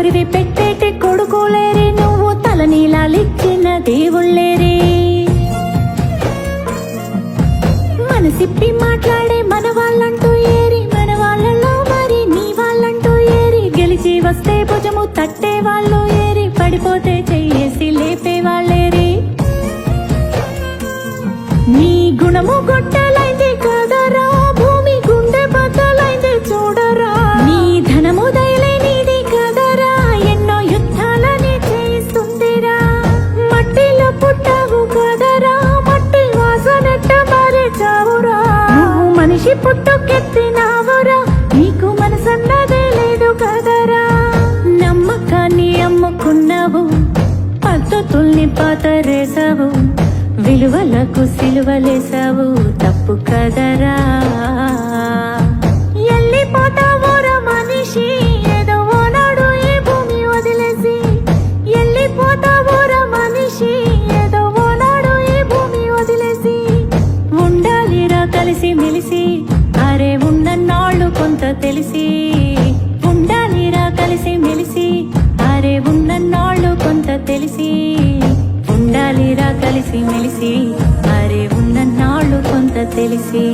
కొరివి పెట్టేటి కొడుకోలేరే, నువ్వు తలనీలాలిచ్చిన దేవుళ్ళేరే. మనసిప్పి మాట్లాడే మన వాళ్ళంటూ ఏరి, మన వాళ్ళలో మరి నీ వాళ్ళంటూ ఏరి. గెలిచి వస్తే భుజము తట్టే వాళ్ళు ఏరి, పడిపోతే చెయ్యేసి లేపే వాళ్ళేరి. నీ గుణము గొట్టలైంది కదరా, భూమి గుండె బద్దలైంది చూడరా. నీ ధనము దయలేనిది కదరా, ఎన్నో యుద్ధాలని చేస్తుందిరా. మట్టిలో పుట్టావు కదరా, మట్టి వాసనెట్ట మరిచావురా. నువ్వు మనిషి పుట్టుకెత్తినావురా, నీకు మనసన్నదే లేదు కదరా. నమ్మకాన్ని అమ్ముకున్నావు, పద్ధతుల్ని పాతరేసావు, విలువలకు సిలువలేసావు, తప్పు కదరా. ఎల్లిపోతావురా మనిషి, ఏదో ఓనాడు ఈ భూమి వదిలేసి. ఎల్లిపోతావురా మనిషి, ఏదో ఓనాడు ఈ భూమి వదిలేసి. ఉండాలిరా కలిసి మెలిసి, అరే ఉన్నన్నాళ్ళు కొంత తెలిసి. ఉండాలిరా కలిసి మెలిసి, అరే ఉన్నన్నాళ్ళు కొంత తెలిసి. ఉండాలిరా కలిసి మెలిసి, అరే ఉన్నన్నాళ్ళు కొంత తెలిసి.